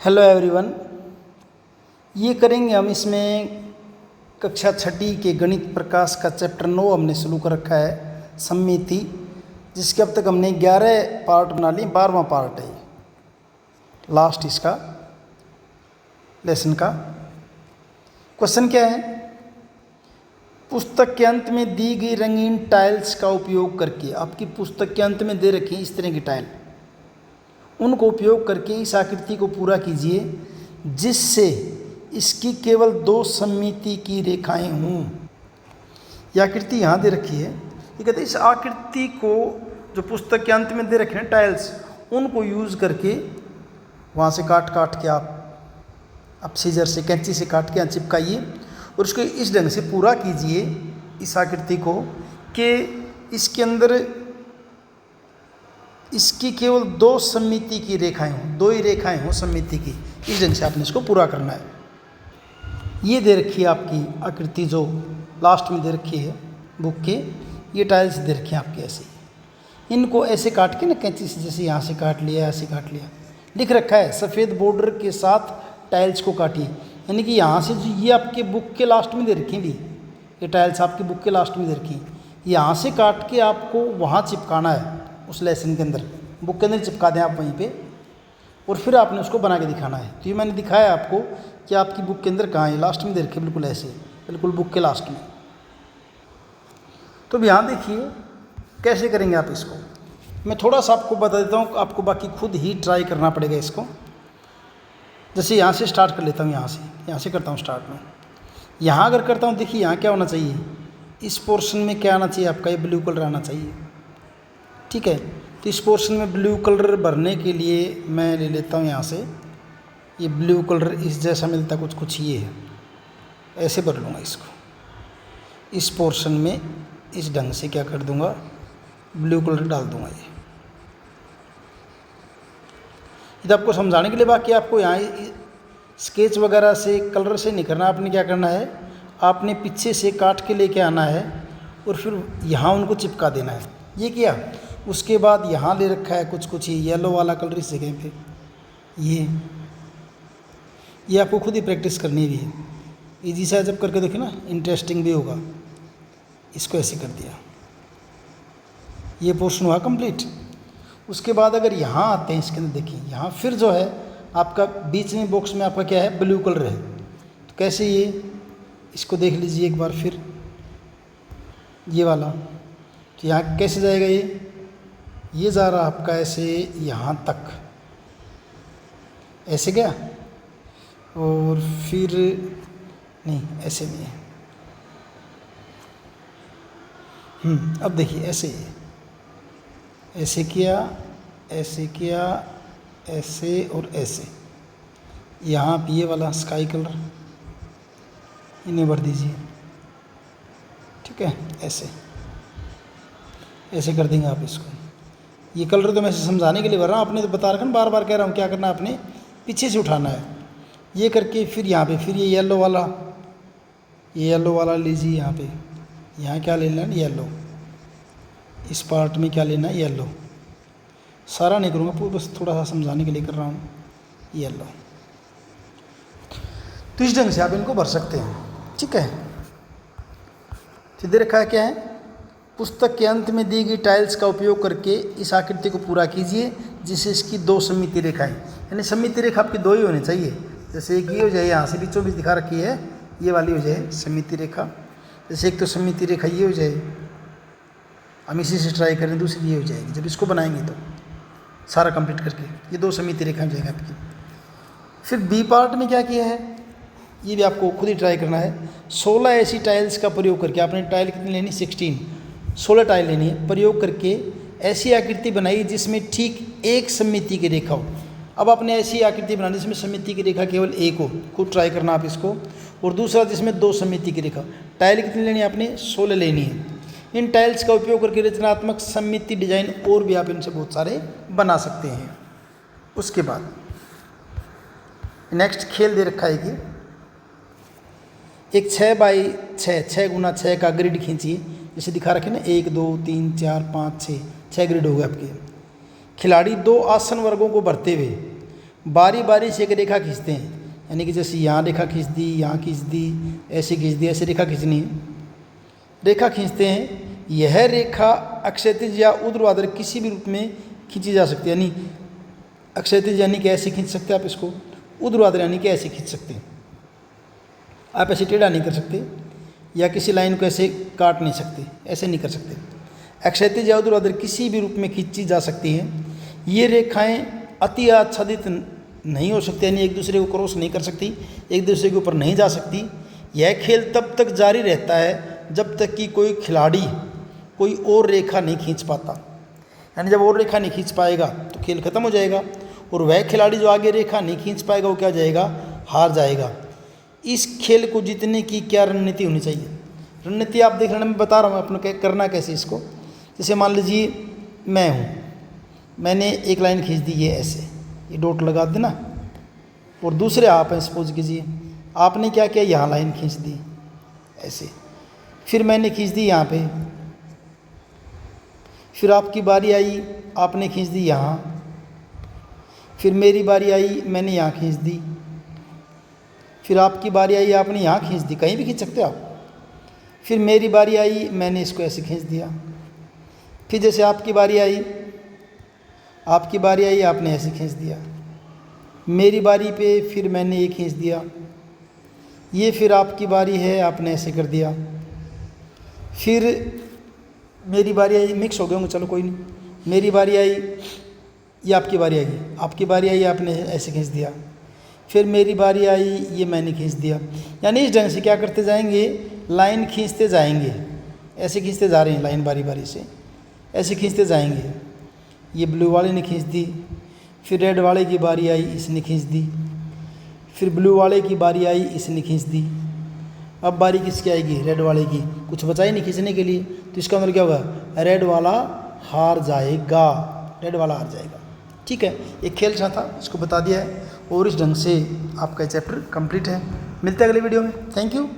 Hello everyone. ये करेंगे हम इसमें कक्षा छठी के गणित प्रकाश का चैप्टर 9 हमने शुरू कर रखा है सममिति, जिसके अब तक हमने 11 पार्ट बना लिए। 12वां पार्ट है लास्ट इसका लेसन का। क्वेश्चन क्या है? पुस्तक के अंत में दी गई रंगीन टाइल्स का उपयोग करके, आपकी पुस्तक के अंत में दे रखी इस तरह की टाइल, उनको उपयोग करके इस आकृति को पूरा कीजिए जिससे इसकी केवल 2 सममिति की रेखाएं हों। यह आकृति यहाँ दे रखी है। ये कहते हैं इस आकृति को जो पुस्तक के अंत में दे रखे हैं टाइल्स, उनको यूज़ करके वहाँ से काट के आप सीजर से कैंची से काट के यहाँ चिपकाइए और उसको इस ढंग से पूरा कीजिए इस आकृति को कि इसके अंदर इसकी केवल 2 सममिति की रेखाएं हों, 2 ही रेखाएं हों सममिति की। इस ढंग से आपने इसको पूरा करना है। ये दे रखी है आपकी आकृति जो लास्ट में दे रखी है बुक के, ये टाइल्स दे रखी हैं आपके ऐसे। इनको ऐसे काट के ना कैंची से, जैसे यहाँ से काट लिया, ऐसे काट लिया, लिख रखा है सफ़ेद बॉर्डर के साथ टाइल्स को काटिए। यानी कि यहाँ से जो ये आपके बुक के लास्ट में दे रखी भी, ये टाइल्स आपकी बुक के लास्ट में दे रखी, यहाँ से काट के आपको वहाँ चिपकाना है उस लेसन के अंदर, बुक के अंदर चिपका दें आप वहीं पे, और फिर आपने उसको बना के दिखाना है। तो ये मैंने दिखाया आपको कि आपकी बुक के अंदर कहाँ है, लास्ट में दे रखे बिल्कुल ऐसे, बिल्कुल बुक के लास्ट में। तो अब यहाँ देखिए कैसे करेंगे आप इसको। मैं थोड़ा सा आपको बता देता हूँ, आपको बाकी खुद ही ट्राई करना पड़ेगा इसको। जैसे यहाँ से स्टार्ट कर लेता हूँ, यहाँ से करता हूँ स्टार्ट में। यहाँ अगर करता हूँ, देखिए यहाँ क्या होना चाहिए, इस पोर्शन में क्या आना चाहिए आपका, ये ब्लू कलर आना चाहिए। ठीक है, तो इस पोर्शन में ब्लू कलर भरने के लिए मैं ले लेता हूँ यहाँ से, ये ब्लू कलर इस जैसा मिलता कुछ ये है, ऐसे भर लूँगा इसको। इस पोर्शन में इस ढंग से क्या कर दूँगा, ब्लू कलर डाल दूँगा। ये तो आपको समझाने के लिए, बाकी आपको यहाँ स्केच वगैरह से कलर से नहीं करना। आपने क्या करना है, आपने पीछे से काट के लेके आना है और फिर यहाँ उनको चिपका देना है। ये किया, उसके बाद यहाँ ले रखा है कुछ ही येलो वाला कलर इस जगह पे, ये आपको खुद ही प्रैक्टिस करनी भी है। इजी सा जब करके देखिए ना, इंटरेस्टिंग भी होगा। इसको ऐसे कर दिया, ये पोर्शन हुआ कंप्लीट। उसके बाद अगर यहाँ आते हैं इसके अंदर, देखिए यहाँ फिर जो है आपका बीच में बॉक्स में आपका क्या है, ब्लू कलर है। तो कैसे, ये इसको देख लीजिए एक बार फिर, ये वाला। तो यहाँ कैसे जाएगा, ये जा रहा आपका ऐसे यहाँ तक, ऐसे गया, और फिर नहीं ऐसे नहीं है। अब देखिए ऐसे किया, ऐसे किया, ऐसे और ऐसे। यहाँ पे ये वाला स्काई कलर इन्हें भर दीजिए। ठीक है, ऐसे कर देंगे आप इसको। ये कलर तो मैं समझाने के लिए भर रहा हूँ, आपने तो बता रखा ना, बार बार कह रहा हूँ क्या करना है, आपने पीछे से उठाना है। ये करके फिर यहाँ पे फिर ये येलो वाला लीजिए। यहाँ क्या लेना है, येलो। इस पार्ट में क्या लेना है, येलो। सारा नहीं करूँगा, बस थोड़ा सा समझाने के लिए कर रहा हूँ, येलो। तो इस ढंग से आप इनको भर सकते हैं। ठीक है, सीधे रखा है क्या है, पुस्तक के अंत में दी गई टाइल्स का उपयोग करके इस आकृति को पूरा कीजिए जिससे इसकी 2 सममिति रेखाएं, यानी सममिति रेखा आपकी 2 ही होनी चाहिए। जैसे एक ये हो जाए, यहाँ से बीचों बीच दिखा रखी है, ये वाली हो जाए सममिति रेखा। जैसे एक तो सममिति रेखा ये हो जाए, हम इसी से ट्राई करें, दूसरी ये हो जाएगी। जब इसको बनाएंगे तो सारा कंप्लीट करके ये 2 सममिति रेखा हो जाएगी आपकी। फिर बी पार्ट में क्या किया है, ये भी आपको खुद ही ट्राई करना है। 16 ऐसी टाइल्स का प्रयोग करके, आपने टाइल कितनी लेनी, 16 टाइल लेनी है, प्रयोग करके ऐसी आकृति बनाई जिसमें ठीक एक सममिति की रेखा हो। अब आपने ऐसी आकृति बनानी जिसमें सममिति की रेखा केवल एक हो, खुद ट्राई करना आप इसको। और दूसरा जिसमें 2 सममिति की रेखा। टाइल कितनी लेनी है आपने, 16 लेनी है। इन टाइल्स का उपयोग करके रचनात्मक सममिति डिजाइन और भी आप इनसे बहुत सारे बना सकते हैं। उसके बाद नेक्स्ट खेल दे रखा है कि एक 6 बाई 6 गुना 6 का ग्रिड खींचिए, जैसे दिखा रखे ना, 1 2 3 4 5 6 ग्रिड हो गए आपके। खिलाड़ी 2 आसन वर्गों को भरते हुए बारी बारी से एक रेखा खींचते हैं, यानी कि जैसे यहाँ रेखा खींच दी, यहाँ खींच दी, ऐसे खींच दी, ऐसे रेखा खींचनी है। रेखा खींचते हैं, यह रेखा अक्षैतिज या ऊर्ध्वाधर किसी भी रूप में खींची जा सकती है, यानी अक्षैतिज यानी कि ऐसे खींच सकते हैं आप इसको, ऊर्ध्वाधर यानी कि ऐसे खींच सकते हैं। आप ऐसे टेढ़ा नहीं कर सकते या किसी लाइन को ऐसे काट नहीं सकते, ऐसे नहीं कर सकते। अक्षैतिज या ऊर्ध्वाधर किसी भी रूप में खींची जा सकती हैं। ये रेखाएं अति आच्छादित नहीं हो सकती, यानी एक दूसरे को क्रॉस नहीं कर सकती, एक दूसरे के ऊपर नहीं जा सकती। यह खेल तब तक जारी रहता है जब तक कि कोई खिलाड़ी कोई और रेखा नहीं खींच पाता, यानी जब और रेखा नहीं खींच पाएगा तो खेल खत्म हो जाएगा, और वह खिलाड़ी जो आगे रेखा नहीं खींच पाएगा वो क्या हो जाएगा, हार जाएगा। इस खेल को जीतने की क्या रणनीति होनी चाहिए? रणनीति आप देख लेना, मैं बता रहा हूँ अपने करना कैसे इसको। जैसे मान लीजिए मैं हूँ, मैंने एक लाइन खींच दी ये ऐसे, ये डॉट लगा देना, और दूसरे आप हैं सपोज कीजिए, आपने क्या किया, यहाँ लाइन खींच दी ऐसे, फिर मैंने खींच दी यहाँ पे, फिर आपकी बारी आई, आपने खींच दी यहाँ, फिर मेरी बारी आई, मैंने यहाँ खींच दी, फिर आपकी बारी आई, आपने यहाँ खींच दी, कहीं भी खींच सकते हो आप। फिर मेरी बारी आई, मैंने इसको ऐसे खींच दिया, फिर जैसे आपकी बारी आई, आपने ऐसे खींच दिया, मेरी बारी पे फिर मैंने ये खींच दिया, ये फिर आपकी बारी है, आपने ऐसे कर दिया, फिर मेरी बारी आई, मिक्स हो गए होंगे, चलो कोई नहीं, मेरी बारी आई, ये आपकी बारी आई, आपने ऐसे खींच दिया, फिर मेरी बारी आई, ये मैंने खींच दिया। यानी इस ढंग से क्या करते जाएंगे, लाइन खींचते जाएंगे, ऐसे खींचते जा रहे हैं लाइन बारी बारी से, ऐसे खींचते जाएंगे। ये ब्लू वाले ने खींच दी, फिर रेड वाले की बारी आई, इसने खींच दी, फिर ब्लू वाले की बारी आई, इसने खींच दी। अब बारी किसकी आएगी, रेड वाले की, कुछ बचा ही नहीं खींचने के लिए, तो इसका मतलब क्या होगा, रेड वाला हार जाएगा, रेड वाला हार जाएगा। ठीक है, एक खेल था, इसको बता दिया है, और इस ढंग से आपका चैप्टर कंप्लीट है। मिलते हैं अगले वीडियो में। Thank you.